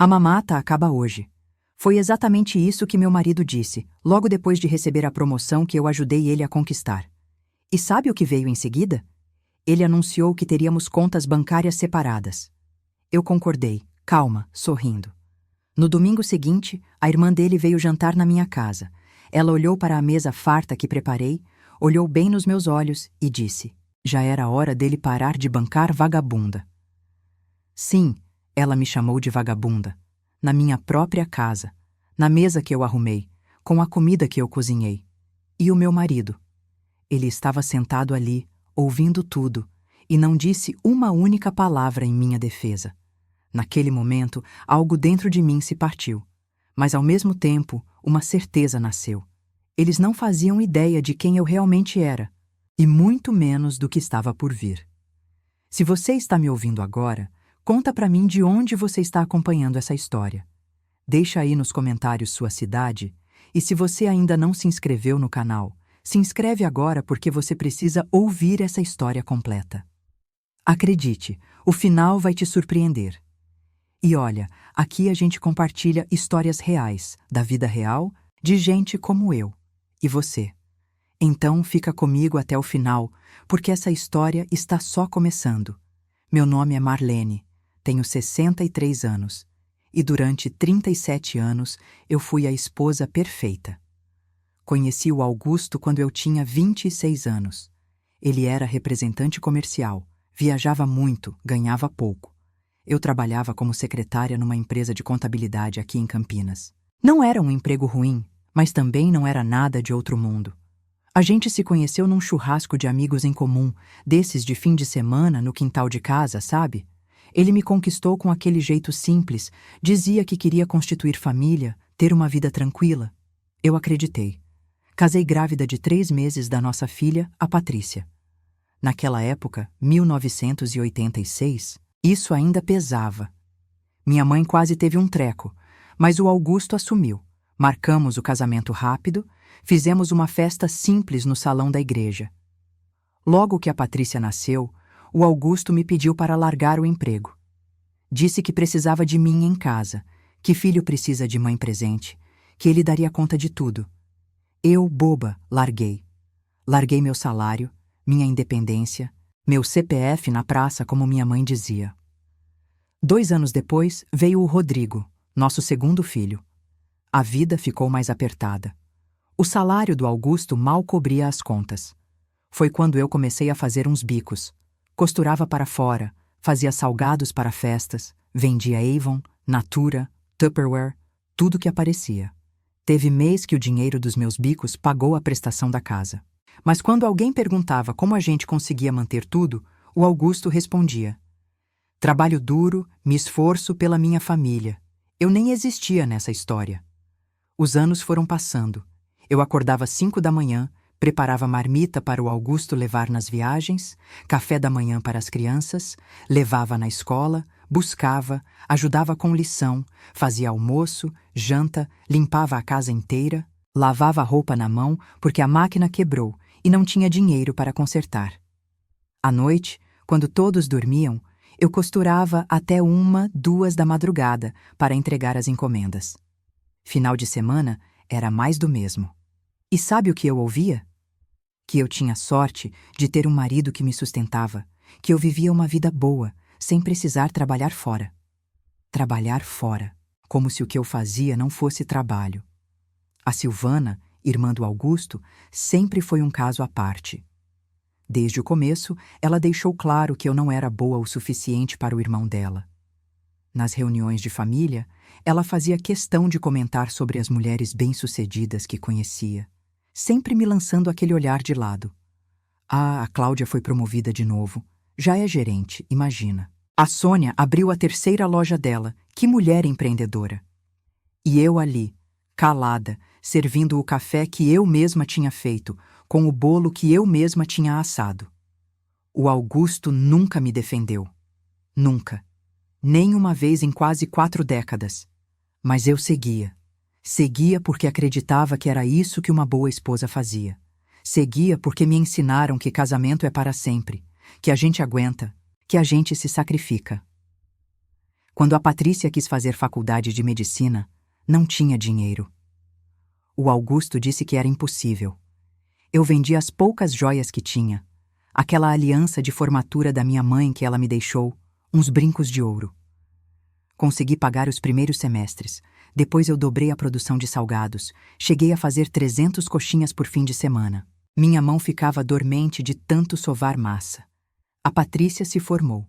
A mamata acaba hoje. Foi exatamente isso que meu marido disse, logo depois de receber a promoção que eu ajudei ele a conquistar. E sabe o que veio em seguida? Ele anunciou que teríamos contas bancárias separadas. Eu concordei, calma, sorrindo. No domingo seguinte, a irmã dele veio jantar na minha casa. Ela olhou para a mesa farta que preparei, olhou bem nos meus olhos e disse: já era hora dele parar de bancar vagabunda. Sim, ela me chamou de vagabunda. Na minha própria casa, na mesa que eu arrumei, com a comida que eu cozinhei. E o meu marido? Ele estava sentado ali, ouvindo tudo, e não disse uma única palavra em minha defesa. Naquele momento, algo dentro de mim se partiu. Mas, ao mesmo tempo, uma certeza nasceu. Eles não faziam ideia de quem eu realmente era, e muito menos do que estava por vir. Se você está me ouvindo agora, conta para mim de onde você está acompanhando essa história. Deixa aí nos comentários sua cidade, e se você ainda não se inscreveu no canal, se inscreve agora porque você precisa ouvir essa história completa. Acredite, o final vai te surpreender. E olha, aqui a gente compartilha histórias reais, da vida real, de gente como eu e você. Então fica comigo até o final, porque essa história está só começando. Meu nome é Marlene, tenho 63 anos, e durante 37 anos eu fui a esposa perfeita. Conheci o Augusto quando eu tinha 26 anos. Ele era representante comercial, viajava muito, ganhava pouco. Eu trabalhava como secretária numa empresa de contabilidade aqui em Campinas. Não era um emprego ruim, mas também não era nada de outro mundo. A gente se conheceu num churrasco de amigos em comum, desses de fim de semana no quintal de casa, sabe? Ele me conquistou com aquele jeito simples, dizia que queria constituir família, ter uma vida tranquila. Eu acreditei. Casei grávida de 3 meses da nossa filha, a Patrícia. Naquela época, 1986, isso ainda pesava. Minha mãe quase teve um treco, mas o Augusto assumiu. Marcamos o casamento rápido, fizemos uma festa simples no salão da igreja. Logo que a Patrícia nasceu, o Augusto me pediu para largar o emprego. Disse que precisava de mim em casa, que filho precisa de mãe presente, que ele daria conta de tudo. Eu, boba, larguei. Larguei meu salário, minha independência, meu CPF na praça, como minha mãe dizia. 2 anos depois, veio o Rodrigo, nosso segundo filho. A vida ficou mais apertada. O salário do Augusto mal cobria as contas. Foi quando eu comecei a fazer uns bicos. Costurava para fora, fazia salgados para festas, vendia Avon, Natura, Tupperware, tudo que aparecia. Teve mês que o dinheiro dos meus bicos pagou a prestação da casa. Mas quando alguém perguntava como a gente conseguia manter tudo, o Augusto respondia: trabalho duro, me esforço pela minha família. Eu nem existia nessa história. Os anos foram passando. Eu acordava às 5 da manhã, preparava marmita para o Augusto levar nas viagens, café da manhã para as crianças, levava na escola, buscava, ajudava com lição, fazia almoço, janta, limpava a casa inteira, lavava a roupa na mão porque a máquina quebrou e não tinha dinheiro para consertar. À noite, quando todos dormiam, eu costurava até 1, 2 da madrugada para entregar as encomendas. Final de semana era mais do mesmo. E sabe o que eu ouvia? Que eu tinha sorte de ter um marido que me sustentava, que eu vivia uma vida boa, sem precisar trabalhar fora. Trabalhar fora, como se o que eu fazia não fosse trabalho. A Silvana, irmã do Augusto, sempre foi um caso à parte. Desde o começo, ela deixou claro que eu não era boa o suficiente para o irmão dela. Nas reuniões de família, ela fazia questão de comentar sobre as mulheres bem-sucedidas que conhecia, sempre me lançando aquele olhar de lado. Ah, a Cláudia foi promovida de novo. Já é gerente, imagina. A Sônia abriu a 3ª loja dela. Que mulher empreendedora! E eu ali, calada, servindo o café que eu mesma tinha feito, com o bolo que eu mesma tinha assado. O Augusto nunca me defendeu. Nunca. Nem uma vez em quase 4 décadas. Mas eu seguia. Seguia porque acreditava que era isso que uma boa esposa fazia. Seguia porque me ensinaram que casamento é para sempre, que a gente aguenta, que a gente se sacrifica. Quando a Patrícia quis fazer faculdade de medicina, não tinha dinheiro. O Augusto disse que era impossível. Eu vendi as poucas joias que tinha, aquela aliança de formatura da minha mãe que ela me deixou, uns brincos de ouro. Consegui pagar os primeiros semestres. Depois eu dobrei a produção de salgados. Cheguei a fazer 300 coxinhas por fim de semana. Minha mão ficava dormente de tanto sovar massa. A Patrícia se formou.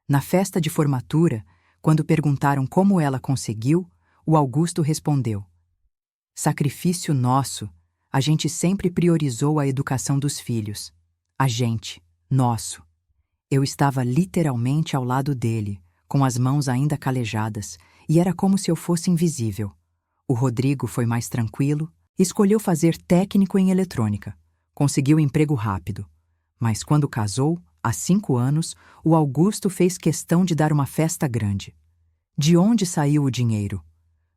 Na festa de formatura, quando perguntaram como ela conseguiu, o Augusto respondeu: sacrifício nosso. A gente sempre priorizou a educação dos filhos. A gente, nosso. Eu estava literalmente ao lado dele, com as mãos ainda calejadas, e era como se eu fosse invisível. O Rodrigo foi mais tranquilo, escolheu fazer técnico em eletrônica. Conseguiu emprego rápido. Mas quando casou, há 5 anos, o Augusto fez questão de dar uma festa grande. De onde saiu o dinheiro?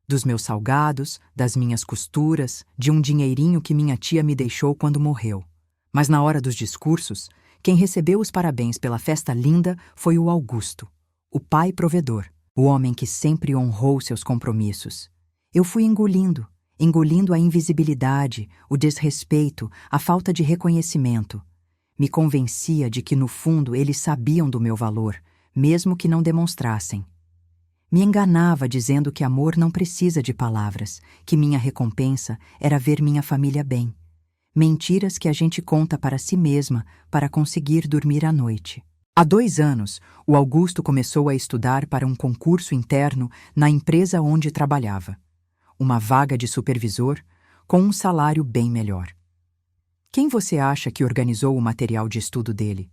Dos meus salgados, das minhas costuras, de um dinheirinho que minha tia me deixou quando morreu. Mas na hora dos discursos, quem recebeu os parabéns pela festa linda foi o Augusto, o pai provedor, o homem que sempre honrou seus compromissos. Eu fui engolindo a invisibilidade, o desrespeito, a falta de reconhecimento. Me convencia de que, no fundo, eles sabiam do meu valor, mesmo que não demonstrassem. Me enganava dizendo que amor não precisa de palavras, que minha recompensa era ver minha família bem. Mentiras que a gente conta para si mesma para conseguir dormir à noite. Há 2 anos, o Augusto começou a estudar para um concurso interno na empresa onde trabalhava. Uma vaga de supervisor com um salário bem melhor. Quem você acha que organizou o material de estudo dele?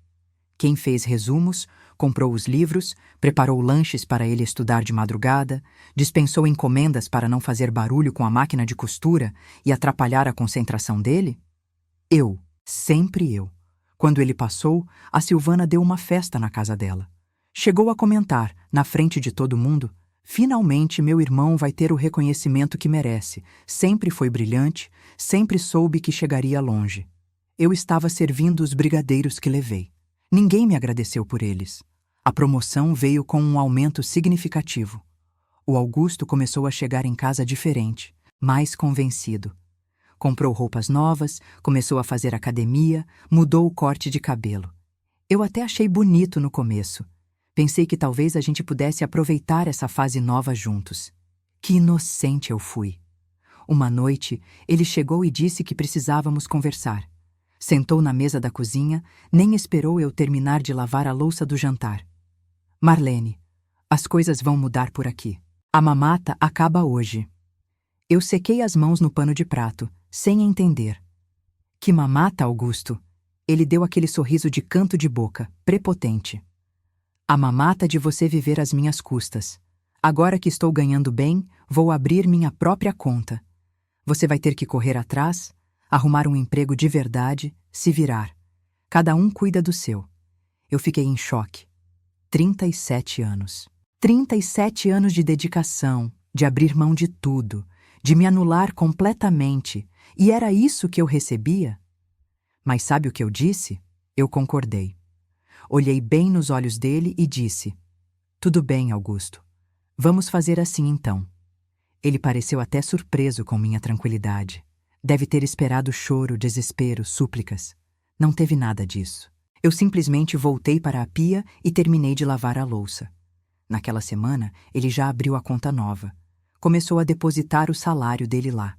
Quem fez resumos, comprou os livros, preparou lanches para ele estudar de madrugada, dispensou encomendas para não fazer barulho com a máquina de costura e atrapalhar a concentração dele? Eu, sempre eu. Quando ele passou, a Silvana deu uma festa na casa dela. Chegou a comentar, na frente de todo mundo: finalmente meu irmão vai ter o reconhecimento que merece. Sempre foi brilhante, sempre soube que chegaria longe. Eu estava servindo os brigadeiros que levei. Ninguém me agradeceu por eles. A promoção veio com um aumento significativo. O Augusto começou a chegar em casa diferente, mais convencido. Comprou roupas novas, começou a fazer academia, mudou o corte de cabelo. Eu até achei bonito no começo. Pensei que talvez a gente pudesse aproveitar essa fase nova juntos. Que inocente eu fui. Uma noite, ele chegou e disse que precisávamos conversar. Sentou na mesa da cozinha, nem esperou eu terminar de lavar a louça do jantar. Marlene, as coisas vão mudar por aqui. A mamata acaba hoje. Eu sequei as mãos no pano de prato, sem entender. Que mamata, Augusto? Ele deu aquele sorriso de canto de boca, prepotente. A mamata de você viver às minhas custas. Agora que estou ganhando bem, vou abrir minha própria conta. Você vai ter que correr atrás, arrumar um emprego de verdade, se virar. Cada um cuida do seu. Eu fiquei em choque. 37 anos. 37 anos de dedicação, de abrir mão de tudo, de me anular completamente, e era isso que eu recebia? Mas sabe o que eu disse? Eu concordei. Olhei bem nos olhos dele e disse: tudo bem, Augusto. Vamos fazer assim então. Ele pareceu até surpreso com minha tranquilidade. Deve ter esperado choro, desespero, súplicas. Não teve nada disso. Eu simplesmente voltei para a pia e terminei de lavar a louça. Naquela semana, ele já abriu a conta nova. Começou a depositar o salário dele lá.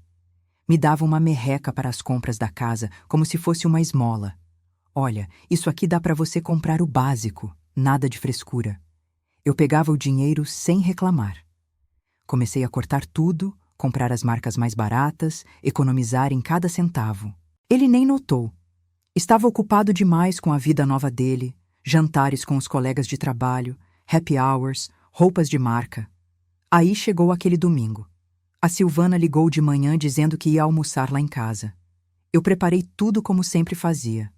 Me dava uma merreca para as compras da casa, como se fosse uma esmola. Olha, isso aqui dá para você comprar o básico, nada de frescura. Eu pegava o dinheiro sem reclamar. Comecei a cortar tudo, comprar as marcas mais baratas, economizar em cada centavo. Ele nem notou. Estava ocupado demais com a vida nova dele, jantares com os colegas de trabalho, happy hours, roupas de marca. Aí chegou aquele domingo. A Silvana ligou de manhã dizendo que ia almoçar lá em casa. Eu preparei tudo como sempre fazia.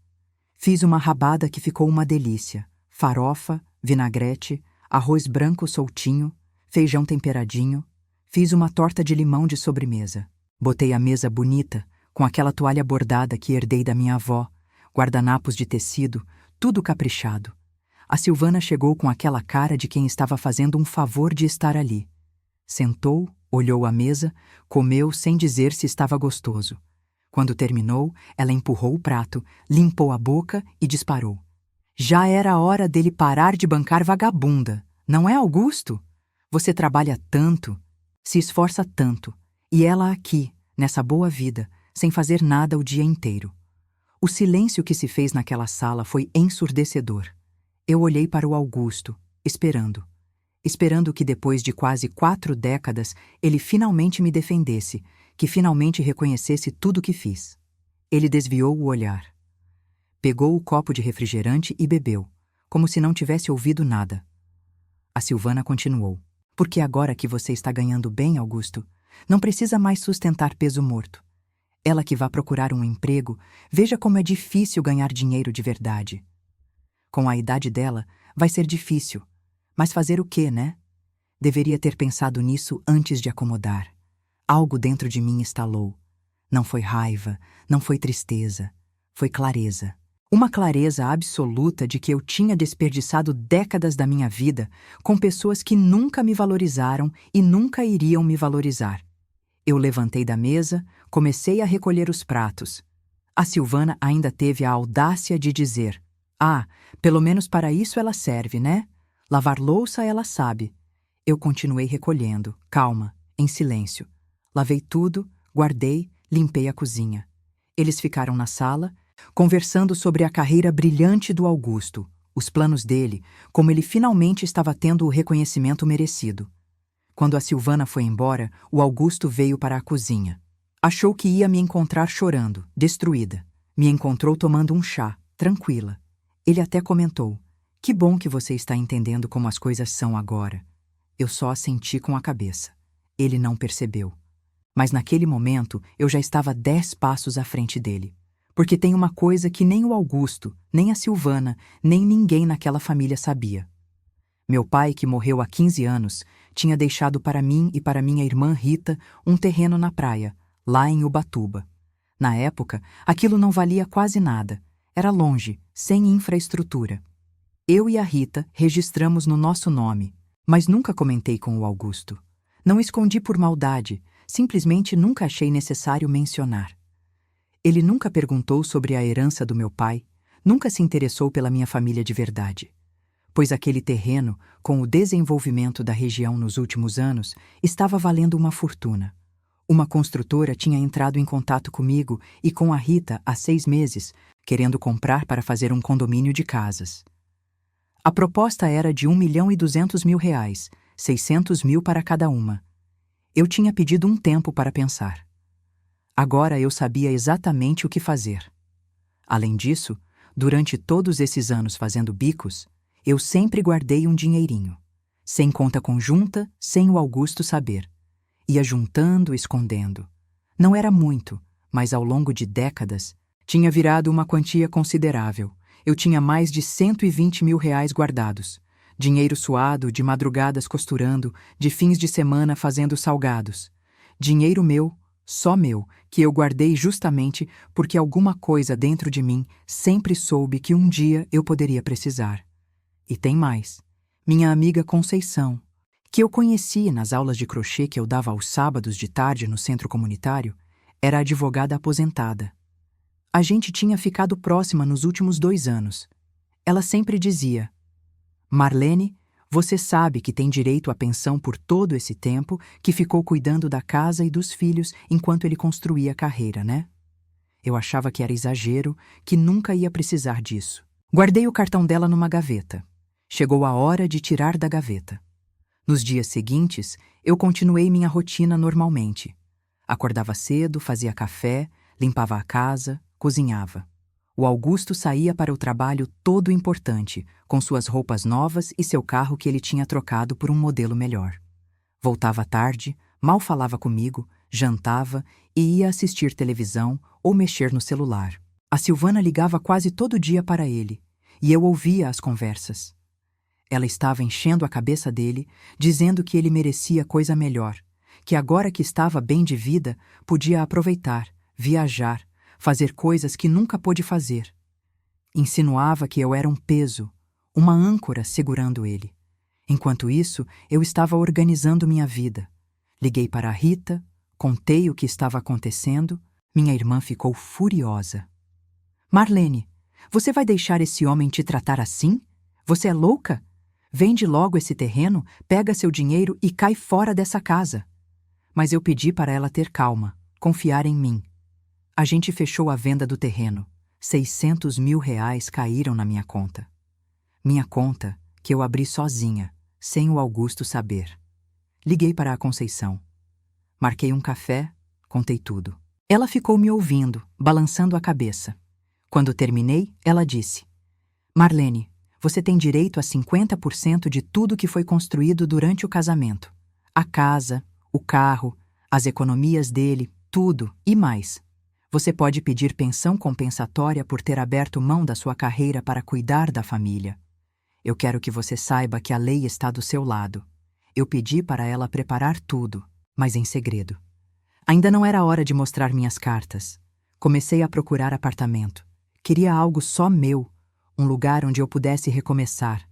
Fiz uma rabada que ficou uma delícia. Farofa, vinagrete, arroz branco soltinho, feijão temperadinho. Fiz uma torta de limão de sobremesa. Botei a mesa bonita, com aquela toalha bordada que herdei da minha avó, guardanapos de tecido, tudo caprichado. A Silvana chegou com aquela cara de quem estava fazendo um favor de estar ali. Sentou, olhou a mesa, comeu sem dizer se estava gostoso. Quando terminou, ela empurrou o prato, limpou a boca e disparou. Já era hora dele parar de bancar vagabunda, não é, Augusto? Você trabalha tanto, se esforça tanto, e ela aqui, nessa boa vida, sem fazer nada o dia inteiro. O silêncio que se fez naquela sala foi ensurdecedor. Eu olhei para o Augusto, esperando que depois de quase 4 décadas ele finalmente me defendesse, que finalmente reconhecesse tudo o que fiz. Ele desviou o olhar. Pegou o copo de refrigerante e bebeu, como se não tivesse ouvido nada. A Silvana continuou. Porque agora que você está ganhando bem, Augusto, não precisa mais sustentar peso morto. Ela que vá procurar um emprego, veja como é difícil ganhar dinheiro de verdade. Com a idade dela, vai ser difícil. Mas fazer o quê, né? Deveria ter pensado nisso antes de acomodar. Algo dentro de mim estalou. Não foi raiva, não foi tristeza, foi clareza. Uma clareza absoluta de que eu tinha desperdiçado décadas da minha vida com pessoas que nunca me valorizaram e nunca iriam me valorizar. Eu levantei da mesa, comecei a recolher os pratos. A Silvana ainda teve a audácia de dizer: "Ah, pelo menos para isso ela serve, né? Lavar louça ela sabe." Eu continuei recolhendo, calma, em silêncio. Lavei tudo, guardei, limpei a cozinha. Eles ficaram na sala, conversando sobre a carreira brilhante do Augusto, os planos dele, como ele finalmente estava tendo o reconhecimento merecido. Quando a Silvana foi embora, o Augusto veio para a cozinha. Achou que ia me encontrar chorando, destruída. Me encontrou tomando um chá, tranquila. Ele até comentou: "Que bom que você está entendendo como as coisas são agora." Eu só assenti com a cabeça. Ele não percebeu. Mas naquele momento eu já estava 10 passos à frente dele. Porque tem uma coisa que nem o Augusto, nem a Silvana, nem ninguém naquela família sabia. Meu pai, que morreu há 15 anos, tinha deixado para mim e para minha irmã Rita um terreno na praia, lá em Ubatuba. Na época, aquilo não valia quase nada. Era longe, sem infraestrutura. Eu e a Rita registramos no nosso nome, mas nunca comentei com o Augusto. Não escondi por maldade, simplesmente nunca achei necessário mencionar. Ele nunca perguntou sobre a herança do meu pai, nunca se interessou pela minha família de verdade. Pois aquele terreno, com o desenvolvimento da região nos últimos anos, estava valendo uma fortuna. Uma construtora tinha entrado em contato comigo e com a Rita há 6 meses, querendo comprar para fazer um condomínio de casas. A proposta era de R$ 1.200.000, 600 mil para cada uma. Eu tinha pedido um tempo para pensar. Agora eu sabia exatamente o que fazer. Além disso, durante todos esses anos fazendo bicos, eu sempre guardei um dinheirinho. Sem conta conjunta, sem o Augusto saber. Ia juntando, escondendo. Não era muito, mas ao longo de décadas, tinha virado uma quantia considerável. Eu tinha mais de R$ 120.000 guardados. Dinheiro suado, de madrugadas costurando, de fins de semana fazendo salgados. Dinheiro meu, só meu, que eu guardei justamente porque alguma coisa dentro de mim sempre soube que um dia eu poderia precisar. E tem mais. Minha amiga Conceição, que eu conheci nas aulas de crochê que eu dava aos sábados de tarde no centro comunitário, era advogada aposentada. A gente tinha ficado próxima nos últimos 2 anos. Ela sempre dizia: "Marlene, você sabe que tem direito à pensão por todo esse tempo que ficou cuidando da casa e dos filhos enquanto ele construía a carreira, né?" Eu achava que era exagero, que nunca ia precisar disso. Guardei o cartão dela numa gaveta. Chegou a hora de tirar da gaveta. Nos dias seguintes, eu continuei minha rotina normalmente. Acordava cedo, fazia café, limpava a casa, cozinhava. O Augusto saía para o trabalho todo importante, com suas roupas novas e seu carro que ele tinha trocado por um modelo melhor. Voltava à tarde, mal falava comigo, jantava e ia assistir televisão ou mexer no celular. A Silvana ligava quase todo dia para ele, e eu ouvia as conversas. Ela estava enchendo a cabeça dele, dizendo que ele merecia coisa melhor, que agora que estava bem de vida, podia aproveitar, viajar, fazer coisas que nunca pôde fazer. Insinuava que eu era um peso, uma âncora segurando ele. Enquanto isso, eu estava organizando minha vida. Liguei para a Rita, contei o que estava acontecendo. Minha irmã ficou furiosa. Marlene, você vai deixar esse homem te tratar assim? Você é louca? Vende logo esse terreno, pega seu dinheiro e cai fora dessa casa. Mas eu pedi para ela ter calma, confiar em mim. A gente fechou a venda do terreno. 600 mil reais caíram na minha conta. Minha conta, que eu abri sozinha, sem o Augusto saber. Liguei para a Conceição. Marquei um café, contei tudo. Ela ficou me ouvindo, balançando a cabeça. Quando terminei, ela disse: Marlene, você tem direito a 50% de tudo que foi construído durante o casamento. A casa, o carro, as economias dele, tudo e mais. Você pode pedir pensão compensatória por ter aberto mão da sua carreira para cuidar da família. Eu quero que você saiba que a lei está do seu lado. Eu pedi para ela preparar tudo, mas em segredo. Ainda não era hora de mostrar minhas cartas. Comecei a procurar apartamento. Queria algo só meu, um lugar onde eu pudesse recomeçar.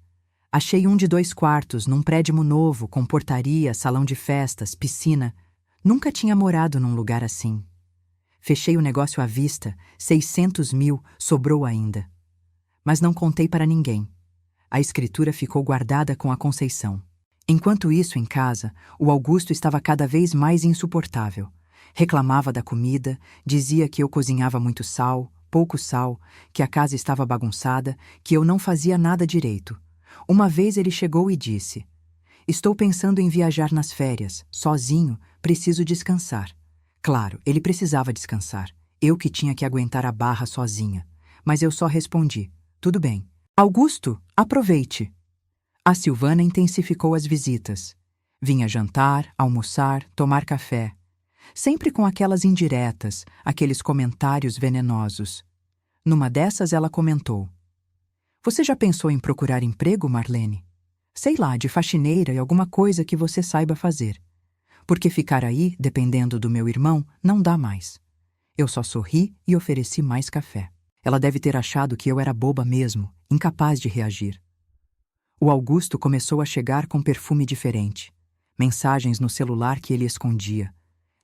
Achei um de 2 quartos, num prédio novo, com portaria, salão de festas, piscina. Nunca tinha morado num lugar assim. Fechei o negócio à vista, 600 mil, sobrou ainda. Mas não contei para ninguém. A escritura ficou guardada com a Conceição. Enquanto isso, em casa, o Augusto estava cada vez mais insuportável. Reclamava da comida, dizia que eu cozinhava muito sal, pouco sal, que a casa estava bagunçada, que eu não fazia nada direito. Uma vez ele chegou e disse: Estou pensando em viajar nas férias, sozinho, preciso descansar. Claro, ele precisava descansar. Eu que tinha que aguentar a barra sozinha. Mas eu só respondi: Tudo bem. Augusto, aproveite. A Silvana intensificou as visitas. Vinha jantar, almoçar, tomar café. Sempre com aquelas indiretas, aqueles comentários venenosos. Numa dessas ela comentou: Você já pensou em procurar emprego, Marlene? Sei lá, de faxineira e alguma coisa que você saiba fazer. Porque ficar aí, dependendo do meu irmão, não dá mais. Eu só sorri e ofereci mais café. Ela deve ter achado que eu era boba mesmo, incapaz de reagir. O Augusto começou a chegar com perfume diferente. Mensagens no celular que ele escondia.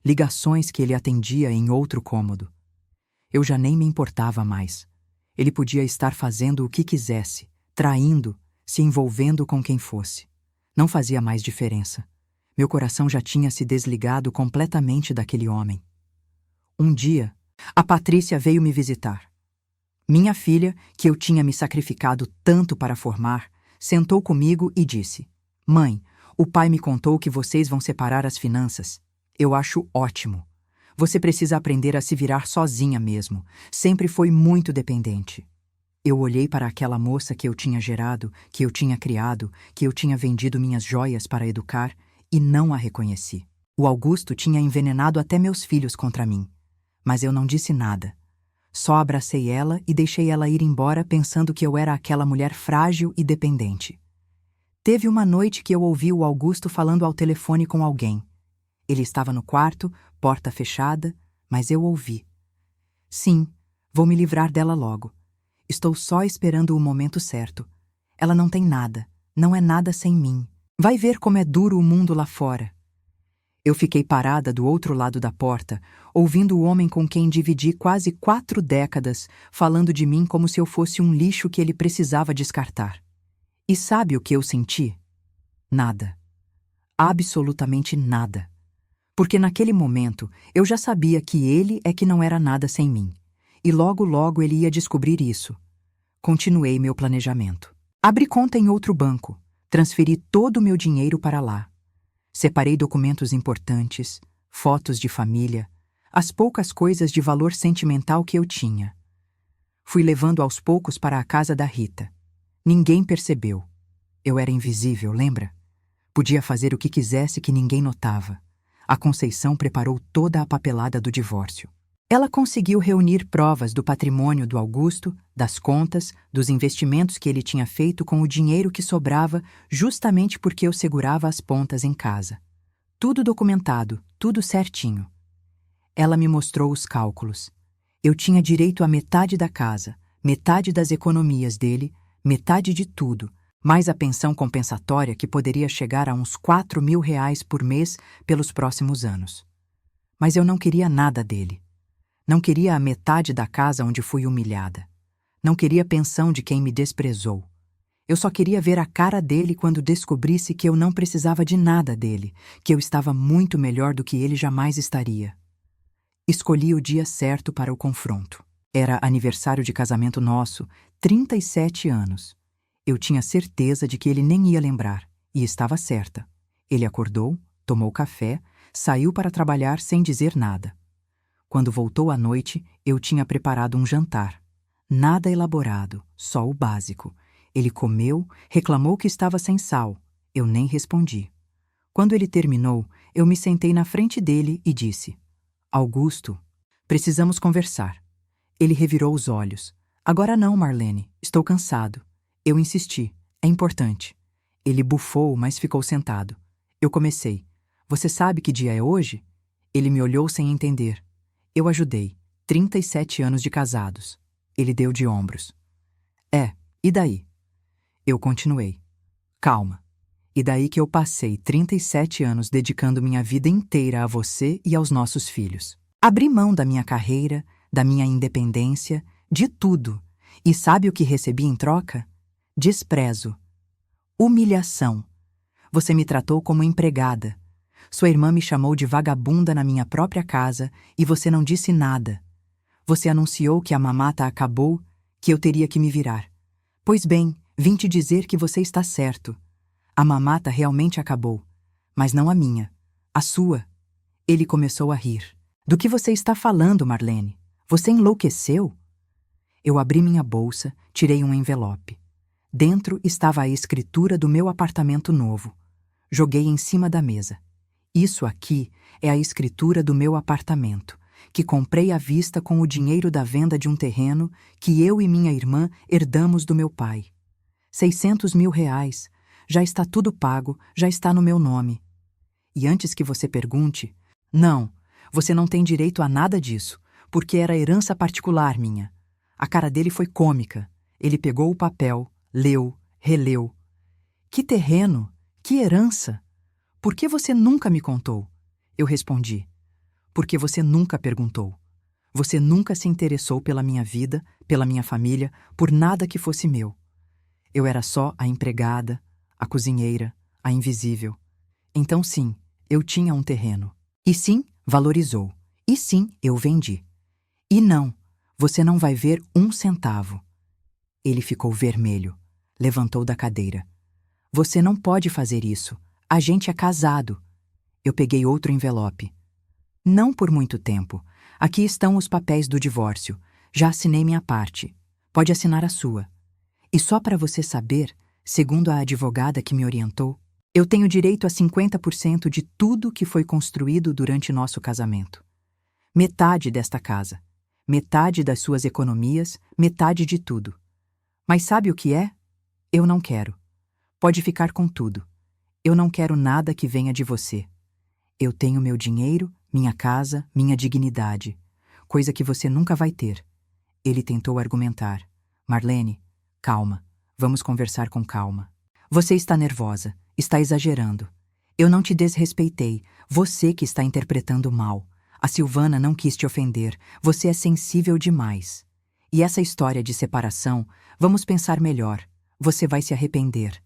Ligações que ele atendia em outro cômodo. Eu já nem me importava mais. Ele podia estar fazendo o que quisesse, traindo, se envolvendo com quem fosse. Não fazia mais diferença. Meu coração já tinha se desligado completamente daquele homem. Um dia, a Patrícia veio me visitar. Minha filha, que eu tinha me sacrificado tanto para formar, sentou comigo e disse: Mãe, o pai me contou que vocês vão separar as finanças. Eu acho ótimo. Você precisa aprender a se virar sozinha mesmo. Sempre foi muito dependente. Eu olhei para aquela moça que eu tinha gerado, que eu tinha criado, que eu tinha vendido minhas joias para educar, e não a reconheci. O Augusto tinha envenenado até meus filhos contra mim. Mas eu não disse nada. Só abracei ela e deixei ela ir embora pensando que eu era aquela mulher frágil e dependente. Teve uma noite que eu ouvi o Augusto falando ao telefone com alguém. Ele estava no quarto, porta fechada, mas eu ouvi. Sim, vou me livrar dela logo. Estou só esperando o momento certo. Ela não tem nada, não é nada sem mim. Vai ver como é duro o mundo lá fora. Eu fiquei parada do outro lado da porta, ouvindo o homem com quem dividi quase 4 décadas, falando de mim como se eu fosse um lixo que ele precisava descartar. E sabe o que eu senti? Nada. Absolutamente nada. Porque naquele momento eu já sabia que ele é que não era nada sem mim. E logo logo ele ia descobrir isso. Continuei meu planejamento. Abri conta em outro banco. Transferi todo o meu dinheiro para lá. Separei documentos importantes, fotos de família, as poucas coisas de valor sentimental que eu tinha. Fui levando aos poucos para a casa da Rita. Ninguém percebeu. Eu era invisível, lembra? Podia fazer o que quisesse que ninguém notava. A Conceição preparou toda a papelada do divórcio. Ela conseguiu reunir provas do patrimônio do Augusto, das contas, dos investimentos que ele tinha feito com o dinheiro que sobrava justamente porque eu segurava as pontas em casa. Tudo documentado, tudo certinho. Ela me mostrou os cálculos. Eu tinha direito a metade da casa, metade das economias dele, metade de tudo, mais a pensão compensatória que poderia chegar a uns R$ 4.000 por mês pelos próximos anos. Mas eu não queria nada dele. Não queria a metade da casa onde fui humilhada. Não queria a pensão de quem me desprezou. Eu só queria ver a cara dele quando descobrisse que eu não precisava de nada dele, que eu estava muito melhor do que ele jamais estaria. Escolhi o dia certo para o confronto. Era aniversário de casamento nosso, 37 anos. Eu tinha certeza de que ele nem ia lembrar, e estava certa. Ele acordou, tomou café, saiu para trabalhar sem dizer nada. Quando voltou à noite, eu tinha preparado um jantar. Nada elaborado, só o básico. Ele comeu, reclamou que estava sem sal. Eu nem respondi. Quando ele terminou, eu me sentei na frente dele e disse: Augusto, precisamos conversar. Ele revirou os olhos. Agora não, Marlene, estou cansado. Eu insisti. É importante. Ele bufou, mas ficou sentado. Eu comecei. Você sabe que dia é hoje? Ele me olhou sem entender. Eu ajudei. 37 anos de casados. Ele deu de ombros. E daí? Eu continuei. Calma. E daí que eu passei 37 anos dedicando minha vida inteira a você e aos nossos filhos. Abri mão da minha carreira, da minha independência, de tudo. E sabe o que recebi em troca? Desprezo. Humilhação. Você me tratou como empregada. Sua irmã me chamou de vagabunda na minha própria casa e você não disse nada. Você anunciou que a mamata acabou, que eu teria que me virar. Pois bem, vim te dizer que você está certo. A mamata realmente acabou, mas não a minha, a sua. Ele começou a rir. Do que você está falando, Marlene? Você enlouqueceu? Eu abri minha bolsa, tirei um envelope. Dentro estava a escritura do meu apartamento novo. Joguei em cima da mesa. Isso aqui é a escritura do meu apartamento, que comprei à vista com o dinheiro da venda de um terreno que eu e minha irmã herdamos do meu pai. R$ 600.000. Já está tudo pago, já está no meu nome. E antes que você pergunte, não, você não tem direito a nada disso, porque era herança particular minha. A cara dele foi cômica. Ele pegou o papel, leu, releu. Que terreno? Que herança? Por que você nunca me contou? Eu respondi. Porque você nunca perguntou. Você nunca se interessou pela minha vida, pela minha família, por nada que fosse meu. Eu era só a empregada, a cozinheira, a invisível. Então sim, eu tinha um terreno. E sim, valorizou. E sim, eu vendi. E não, você não vai ver um centavo. Ele ficou vermelho. Levantou da cadeira. Você não pode fazer isso. A gente é casado. Eu peguei outro envelope. Não por muito tempo. Aqui estão os papéis do divórcio. Já assinei minha parte. Pode assinar a sua. E só para você saber, segundo a advogada que me orientou, eu tenho direito a 50% de tudo que foi construído durante nosso casamento. Metade desta casa. Metade das suas economias, metade de tudo. Mas sabe o que é? Eu não quero. Pode ficar com tudo. Eu não quero nada que venha de você. Eu tenho meu dinheiro, minha casa, minha dignidade. Coisa que você nunca vai ter. Ele tentou argumentar. Marlene, calma. Vamos conversar com calma. Você está nervosa. Está exagerando. Eu não te desrespeitei. Você que está interpretando mal. A Silvana não quis te ofender. Você é sensível demais. E essa história de separação, vamos pensar melhor. Você vai se arrepender.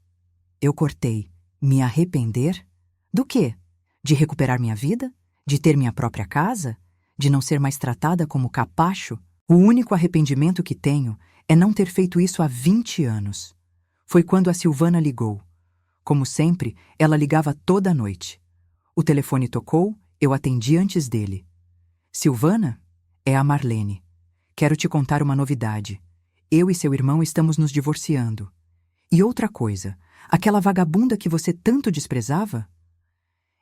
Eu cortei. Me arrepender? Do quê? De recuperar minha vida? De ter minha própria casa? De não ser mais tratada como capacho? O único arrependimento que tenho é não ter feito isso há 20 anos. Foi quando a Silvana ligou. Como sempre, ela ligava toda noite. O telefone tocou, eu atendi antes dele. Silvana? É a Marlene. Quero te contar uma novidade. Eu e seu irmão estamos nos divorciando. E outra coisa, aquela vagabunda que você tanto desprezava?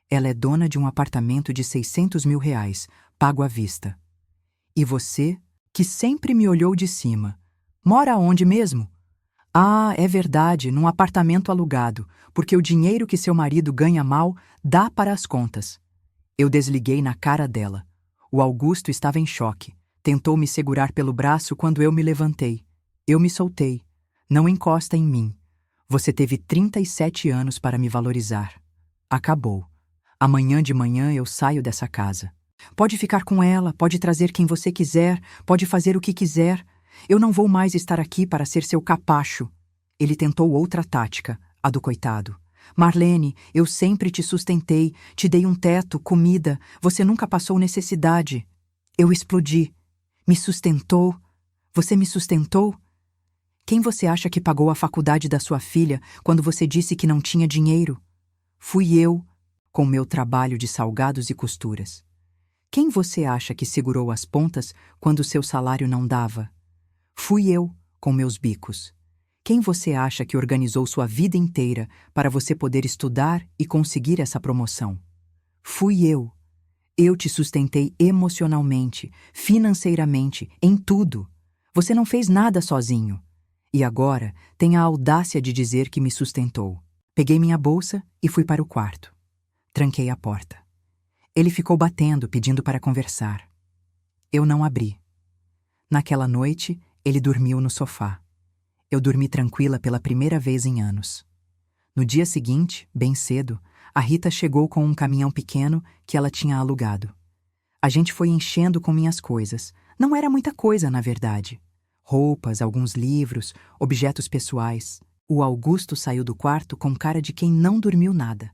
Ela é dona de um apartamento de R$ 600.000, pago à vista. E você, que sempre me olhou de cima, mora onde mesmo? Ah, é verdade, num apartamento alugado, porque o dinheiro que seu marido ganha mal dá para as contas. Eu desliguei na cara dela. O Augusto estava em choque. Tentou me segurar pelo braço quando eu me levantei. Eu me soltei. Não encosta em mim. Você teve 37 anos para me valorizar. Acabou. Amanhã de manhã eu saio dessa casa. Pode ficar com ela, pode trazer quem você quiser, pode fazer o que quiser. Eu não vou mais estar aqui para ser seu capacho. Ele tentou outra tática, a do coitado. Marlene, eu sempre te sustentei, te dei um teto, comida, você nunca passou necessidade. Eu explodi. Me sustentou. Você me sustentou? Quem você acha que pagou a faculdade da sua filha quando você disse que não tinha dinheiro? Fui eu, com meu trabalho de salgados e costuras. Quem você acha que segurou as pontas quando seu salário não dava? Fui eu, com meus bicos. Quem você acha que organizou sua vida inteira para você poder estudar e conseguir essa promoção? Fui eu. Eu te sustentei emocionalmente, financeiramente, em tudo. Você não fez nada sozinho. E agora tem a audácia de dizer que me sustentou. Peguei minha bolsa e fui para o quarto. Tranquei a porta. Ele ficou batendo, pedindo para conversar. Eu não abri. Naquela noite, ele dormiu no sofá. Eu dormi tranquila pela primeira vez em anos. No dia seguinte, bem cedo, a Rita chegou com um caminhão pequeno que ela tinha alugado. A gente foi enchendo com minhas coisas. Não era muita coisa, na verdade. Roupas, alguns livros, objetos pessoais. O Augusto saiu do quarto com cara de quem não dormiu nada.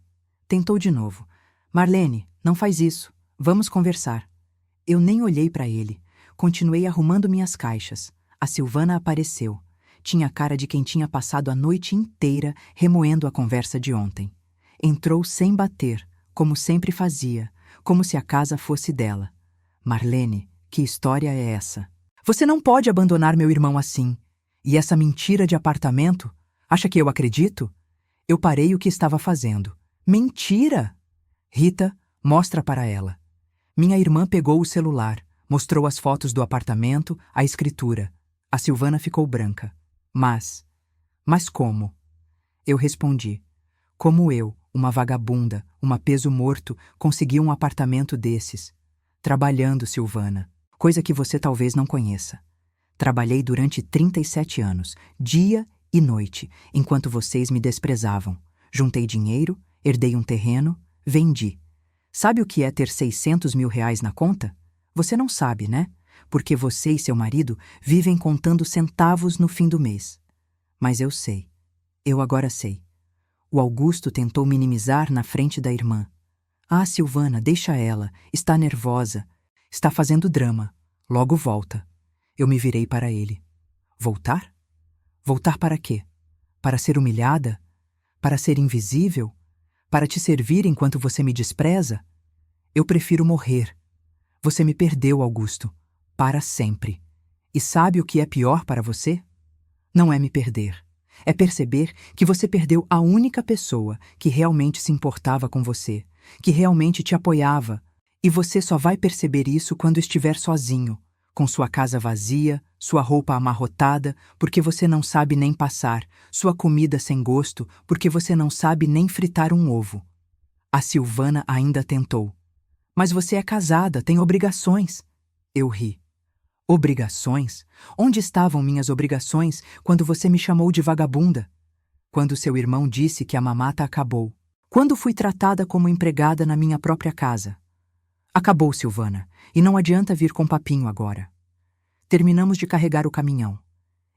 Tentou de novo. Marlene, não faz isso. Vamos conversar. Eu nem olhei para ele. Continuei arrumando minhas caixas. A Silvana apareceu. Tinha cara de quem tinha passado a noite inteira remoendo a conversa de ontem. Entrou sem bater, como sempre fazia, como se a casa fosse dela. Marlene, que história é essa? Você não pode abandonar meu irmão assim. E essa mentira de apartamento? Acha que eu acredito? Eu parei o que estava fazendo. Mentira! Rita, mostra para ela. Minha irmã pegou o celular, mostrou as fotos do apartamento, a escritura. A Silvana ficou branca. Mas como? Eu respondi. Como eu, uma vagabunda, uma peso morto, consegui um apartamento desses? Trabalhando, Silvana. Coisa que você talvez não conheça. Trabalhei durante 37 anos, dia e noite, enquanto vocês me desprezavam. Juntei dinheiro, herdei um terreno, vendi. Sabe o que é ter 600 mil reais na conta? Você não sabe, né? Porque você e seu marido vivem contando centavos no fim do mês. Mas eu sei. Eu agora sei. O Augusto tentou minimizar na frente da irmã. Ah, Silvana, deixa ela. Está nervosa. Está fazendo drama. Logo volta. Eu me virei para ele. Voltar? Voltar para quê? Para ser humilhada? Para ser invisível? Para te servir enquanto você me despreza? Eu prefiro morrer. Você me perdeu, Augusto. Para sempre. E sabe o que é pior para você? Não é me perder. É perceber que você perdeu a única pessoa que realmente se importava com você, que realmente te apoiava. E você só vai perceber isso quando estiver sozinho, com sua casa vazia, sua roupa amarrotada, porque você não sabe nem passar, sua comida sem gosto, porque você não sabe nem fritar um ovo. A Silvana ainda tentou. Mas você é casada, tem obrigações. Eu ri. Obrigações? Onde estavam minhas obrigações quando você me chamou de vagabunda? Quando seu irmão disse que a mamata acabou? Quando fui tratada como empregada na minha própria casa? Acabou, Silvana, e não adianta vir com papinho agora. Terminamos de carregar o caminhão.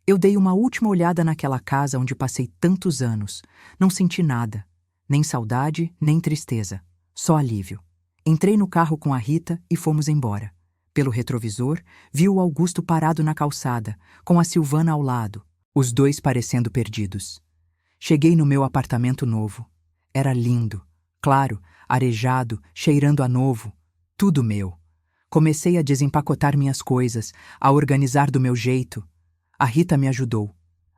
Eu dei uma última olhada naquela casa onde passei tantos anos. Não senti nada, nem saudade, nem tristeza, só alívio. Entrei no carro com a Rita e fomos embora. Pelo retrovisor, vi o Augusto parado na calçada, com a Silvana ao lado, os dois parecendo perdidos. Cheguei no meu apartamento novo. Era lindo, claro, arejado, cheirando a novo. Tudo meu. Comecei a desempacotar minhas coisas, a organizar do meu jeito. A Rita me ajudou.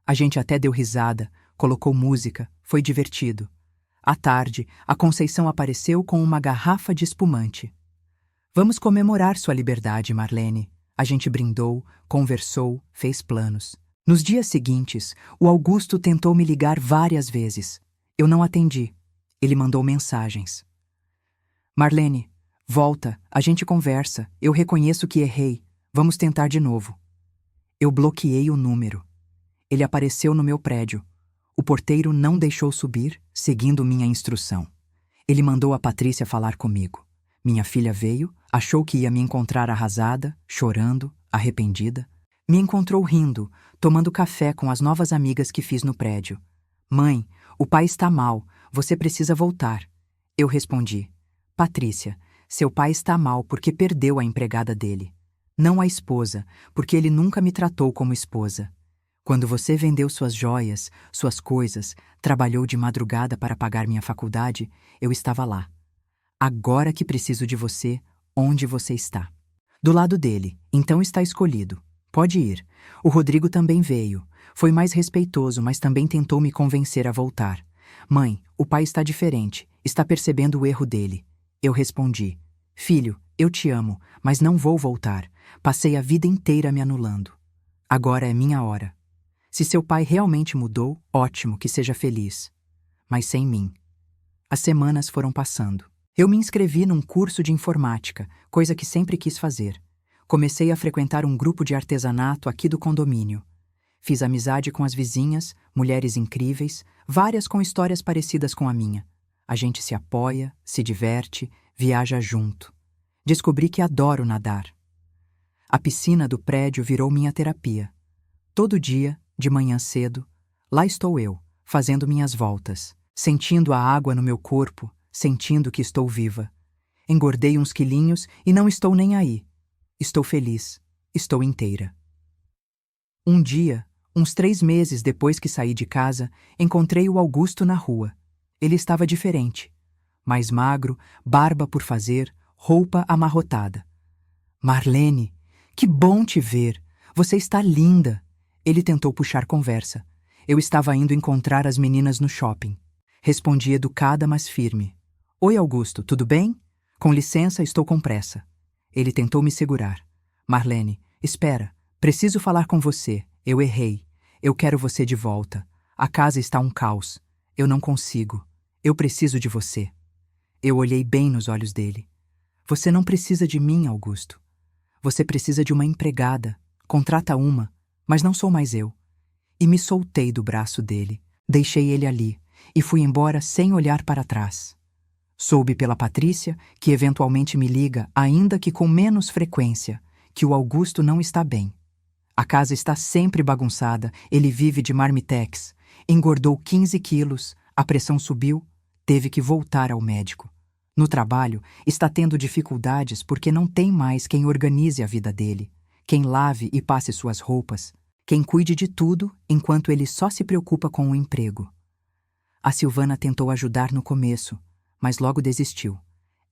A gente até deu risada, colocou música, foi divertido. À tarde, a Conceição apareceu com uma garrafa de espumante. Vamos comemorar sua liberdade, Marlene. A gente brindou, conversou, fez planos. Nos dias seguintes, o Augusto tentou me ligar várias vezes. Eu não atendi. Ele mandou mensagens. Marlene, volta, a gente conversa. Eu reconheço que errei. Vamos tentar de novo. Eu bloqueei o número. Ele apareceu no meu prédio. O porteiro não deixou subir, seguindo minha instrução. Ele mandou a Patrícia falar comigo. Minha filha veio, achou que ia me encontrar arrasada, chorando, arrependida. Me encontrou rindo, tomando café com as novas amigas que fiz no prédio. Mãe, o pai está mal, você precisa voltar. Eu respondi: Patrícia, seu pai está mal porque perdeu a empregada dele. Não a esposa, porque ele nunca me tratou como esposa. Quando você vendeu suas joias, suas coisas, trabalhou de madrugada para pagar minha faculdade, eu estava lá. Agora que preciso de você, onde você está? Do lado dele, então está escolhido. Pode ir. O Rodrigo também veio. Foi mais respeitoso, mas também tentou me convencer a voltar. Mãe, o pai está diferente, está percebendo o erro dele. Eu respondi: Filho, eu te amo, mas não vou voltar. Passei a vida inteira me anulando. Agora é minha hora. Se seu pai realmente mudou, ótimo, que seja feliz. Mas sem mim. As semanas foram passando. Eu me inscrevi num curso de informática, coisa que sempre quis fazer. Comecei a frequentar um grupo de artesanato aqui do condomínio. Fiz amizade com as vizinhas, mulheres incríveis, várias com histórias parecidas com a minha. A gente se apoia, se diverte, viaja junto. Descobri que adoro nadar. A piscina do prédio virou minha terapia. Todo dia, de manhã cedo, lá estou eu, fazendo minhas voltas, sentindo a água no meu corpo, sentindo que estou viva. Engordei uns quilinhos e não estou nem aí. Estou feliz, estou inteira. Um dia, uns 3 meses depois que saí de casa, encontrei o Augusto na rua. Ele estava diferente. Mais magro, barba por fazer, roupa amarrotada. Marlene, que bom te ver! Você está linda! Ele tentou puxar conversa. Eu estava indo encontrar as meninas no shopping. Respondi educada, mas firme. Oi, Augusto, tudo bem? Com licença, estou com pressa. Ele tentou me segurar. Marlene, espera, preciso falar com você. Eu errei. Eu quero você de volta. A casa está um caos. Eu não consigo. Eu preciso de você. Eu olhei bem nos olhos dele. Você não precisa de mim, Augusto. Você precisa de uma empregada. Contrata uma, mas não sou mais eu. E me soltei do braço dele. Deixei ele ali e fui embora sem olhar para trás. Soube pela Patrícia, que eventualmente me liga, ainda que com menos frequência, que o Augusto não está bem. A casa está sempre bagunçada, ele vive de marmitex, engordou 15 quilos, a pressão subiu, teve que voltar ao médico. No trabalho, está tendo dificuldades porque não tem mais quem organize a vida dele, quem lave e passe suas roupas, quem cuide de tudo enquanto ele só se preocupa com o emprego. A Silvana tentou ajudar no começo, mas logo desistiu.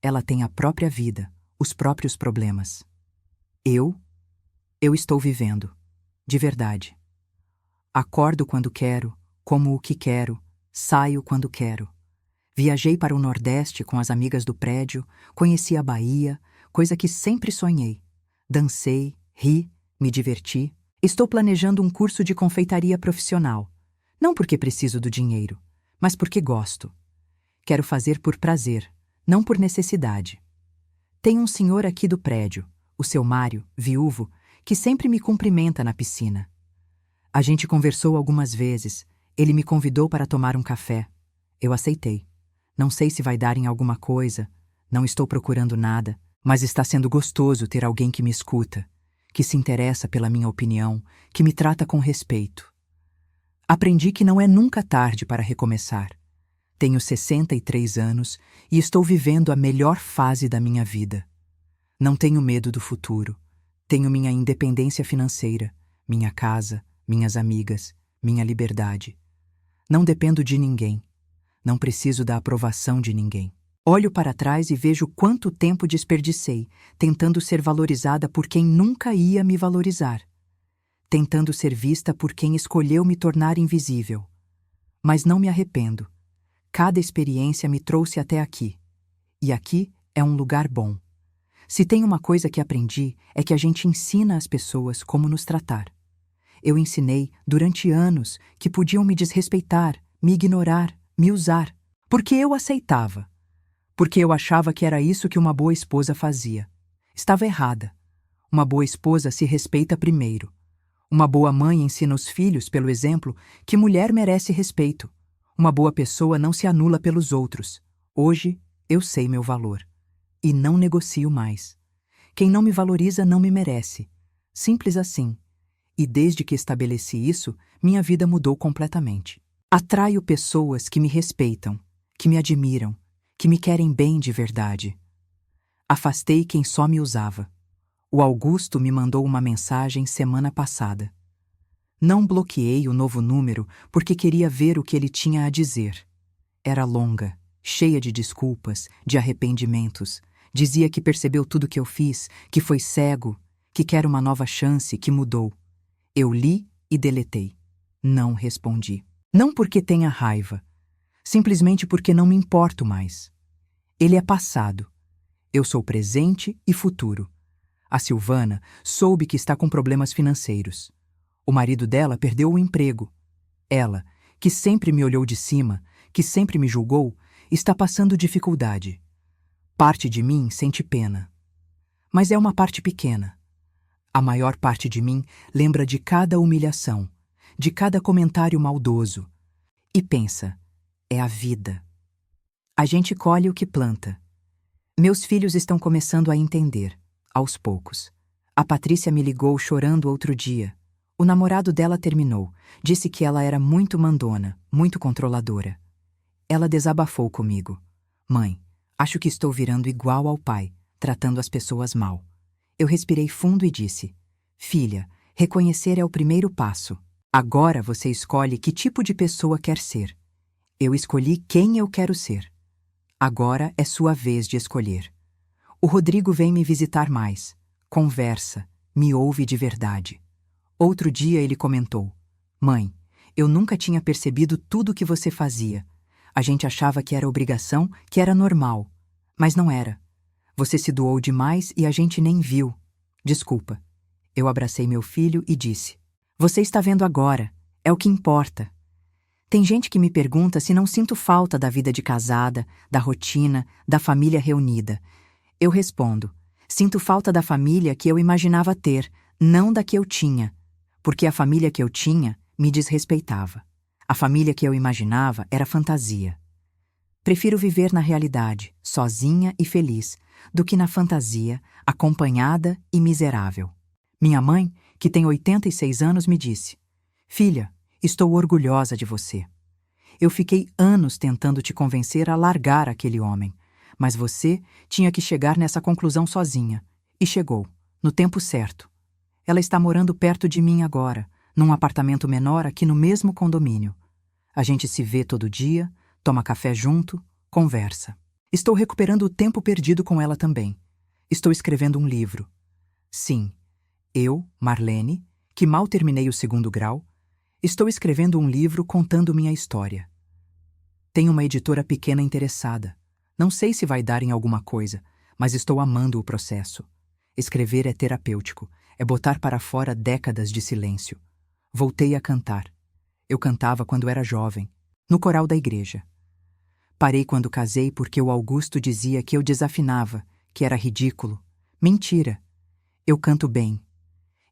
Ela tem a própria vida, os próprios problemas. Eu estou vivendo, de verdade. Acordo quando quero, como o que quero, saio quando quero. Viajei para o Nordeste com as amigas do prédio, conheci a Bahia, coisa que sempre sonhei. Dancei, ri, me diverti. Estou planejando um curso de confeitaria profissional. Não porque preciso do dinheiro, mas porque gosto. Quero fazer por prazer, não por necessidade. Tem um senhor aqui do prédio, o seu Mário, viúvo, que sempre me cumprimenta na piscina. A gente conversou algumas vezes, ele me convidou para tomar um café. Eu aceitei. Não sei se vai dar em alguma coisa, não estou procurando nada, mas está sendo gostoso ter alguém que me escuta, que se interessa pela minha opinião, que me trata com respeito. Aprendi que não é nunca tarde para recomeçar. Tenho 63 anos e estou vivendo a melhor fase da minha vida. Não tenho medo do futuro. Tenho minha independência financeira, minha casa, minhas amigas, minha liberdade. Não dependo de ninguém. Não preciso da aprovação de ninguém. Olho para trás e vejo quanto tempo desperdicei, tentando ser valorizada por quem nunca ia me valorizar. Tentando ser vista por quem escolheu me tornar invisível. Mas não me arrependo. Cada experiência me trouxe até aqui. E aqui é um lugar bom. Se tem uma coisa que aprendi, é que a gente ensina as pessoas como nos tratar. Eu ensinei, durante anos, que podiam me desrespeitar, me ignorar, me usar, porque eu aceitava. Porque eu achava que era isso que uma boa esposa fazia. Estava errada. Uma boa esposa se respeita primeiro. Uma boa mãe ensina os filhos, pelo exemplo, que mulher merece respeito. Uma boa pessoa não se anula pelos outros. Hoje, eu sei meu valor. E não negocio mais. Quem não me valoriza não me merece. Simples assim. E desde que estabeleci isso, minha vida mudou completamente. Atraio pessoas que me respeitam, que me admiram, que me querem bem de verdade. Afastei quem só me usava. O Augusto me mandou uma mensagem semana passada. Não bloqueei o novo número porque queria ver o que ele tinha a dizer. Era longa, cheia de desculpas, de arrependimentos. Dizia que percebeu tudo que eu fiz, que foi cego, que quer uma nova chance, que mudou. Eu li e deletei. Não respondi. Não porque tenha raiva, simplesmente porque não me importo mais. Ele é passado. Eu sou presente e futuro. A Silvana soube que está com problemas financeiros. O marido dela perdeu o emprego. Ela, que sempre me olhou de cima, que sempre me julgou, está passando dificuldade. Parte de mim sente pena. Mas é uma parte pequena. A maior parte de mim lembra de cada humilhação, de cada comentário maldoso. E pensa, é a vida. A gente colhe o que planta. Meus filhos estão começando a entender, aos poucos. A Patrícia me ligou chorando outro dia. O namorado dela terminou. Disse que ela era muito mandona, muito controladora. Ela desabafou comigo. Mãe, acho que estou virando igual ao pai, tratando as pessoas mal. Eu respirei fundo e disse: Filha, reconhecer é o primeiro passo. Agora você escolhe que tipo de pessoa quer ser. Eu escolhi quem eu quero ser. Agora é sua vez de escolher. O Rodrigo vem me visitar mais. Conversa, me ouve de verdade. Outro dia ele comentou: Mãe, eu nunca tinha percebido tudo o que você fazia. A gente achava que era obrigação, que era normal. Mas não era. Você se doou demais e a gente nem viu. Desculpa. Eu abracei meu filho e disse: Você está vendo agora. É o que importa. Tem gente que me pergunta se não sinto falta da vida de casada, da rotina, da família reunida. Eu respondo: sinto falta da família que eu imaginava ter, não da que eu tinha. Porque a família que eu tinha me desrespeitava. A família que eu imaginava era fantasia. Prefiro viver na realidade, sozinha e feliz, do que na fantasia, acompanhada e miserável. Minha mãe, que tem 86 anos, me disse: Filha, estou orgulhosa de você. Eu fiquei anos tentando te convencer a largar aquele homem, mas você tinha que chegar nessa conclusão sozinha. E chegou, no tempo certo. Ela está morando perto de mim agora, num apartamento menor aqui no mesmo condomínio. A gente se vê todo dia, toma café junto, conversa. Estou recuperando o tempo perdido com ela também. Estou escrevendo um livro. Sim, eu, Marlene, que mal terminei o 2º grau, estou escrevendo um livro contando minha história. Tenho uma editora pequena interessada. Não sei se vai dar em alguma coisa, mas estou amando o processo. Escrever é terapêutico, é botar para fora décadas de silêncio. Voltei a cantar. Eu cantava quando era jovem, no coral da igreja. Parei quando casei porque o Augusto dizia que eu desafinava, que era ridículo. Mentira! Eu canto bem.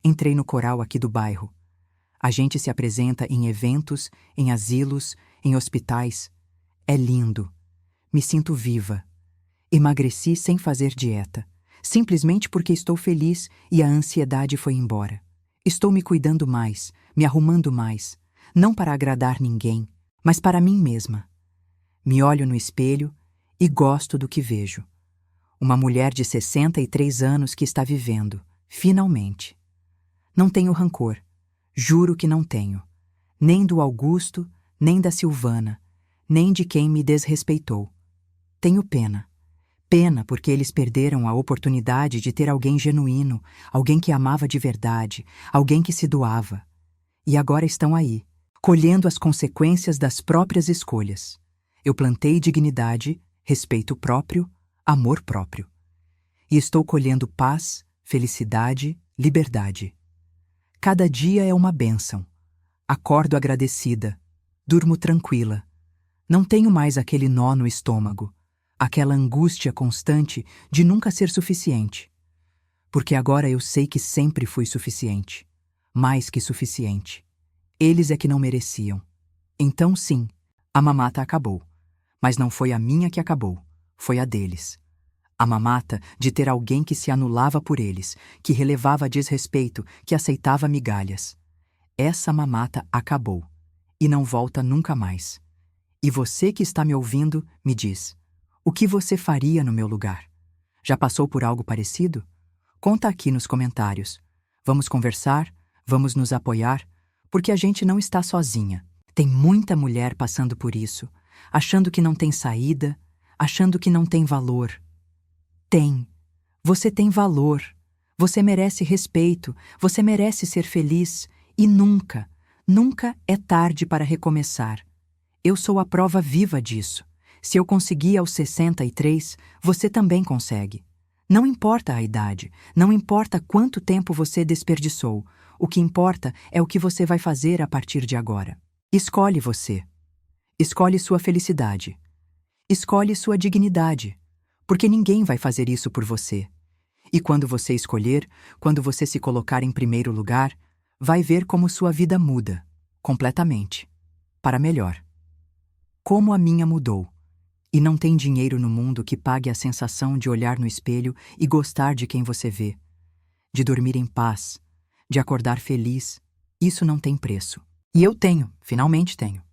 Entrei no coral aqui do bairro. A gente se apresenta em eventos, em asilos, em hospitais. É lindo. Me sinto viva. Emagreci sem fazer dieta, simplesmente porque estou feliz e a ansiedade foi embora. Estou me cuidando mais, me arrumando mais, não para agradar ninguém, mas para mim mesma. Me olho no espelho e gosto do que vejo. Uma mulher de 63 anos que está vivendo, finalmente. Não tenho rancor, juro que não tenho. Nem do Augusto, nem da Silvana, nem de quem me desrespeitou. Tenho pena. Pena porque eles perderam a oportunidade de ter alguém genuíno, alguém que amava de verdade, alguém que se doava. E agora estão aí, colhendo as consequências das próprias escolhas. Eu plantei dignidade, respeito próprio, amor próprio. E estou colhendo paz, felicidade, liberdade. Cada dia é uma bênção. Acordo agradecida, durmo tranquila. Não tenho mais aquele nó no estômago, aquela angústia constante de nunca ser suficiente. Porque agora eu sei que sempre fui suficiente. mais que suficiente. Eles é que não mereciam. Então, sim, a mamata acabou. Mas não foi a minha que acabou, foi a deles. A mamata de ter alguém que se anulava por eles, que relevava desrespeito, que aceitava migalhas. Essa mamata acabou, e não volta nunca mais. E você que está me ouvindo, me diz, o que você faria no meu lugar? Já passou por algo parecido? Conta aqui nos comentários. Vamos conversar, vamos nos apoiar, porque a gente não está sozinha. Tem muita mulher passando por isso, achando que não tem saída, achando que não tem valor. Tem. Você tem valor. Você merece respeito, você merece ser feliz e nunca, nunca é tarde para recomeçar. Eu sou a prova viva disso. Se eu consegui aos 63, você também consegue. Não importa a idade, não importa quanto tempo você desperdiçou, o que importa é o que você vai fazer a partir de agora. Escolhe você. Escolhe sua felicidade. Escolhe sua dignidade, porque ninguém vai fazer isso por você. E quando você escolher, quando você se colocar em primeiro lugar, vai ver como sua vida muda, completamente, para melhor. Como a minha mudou. E não tem dinheiro no mundo que pague a sensação de olhar no espelho e gostar de quem você vê, de dormir em paz, de acordar feliz. Isso não tem preço. E eu tenho, finalmente tenho.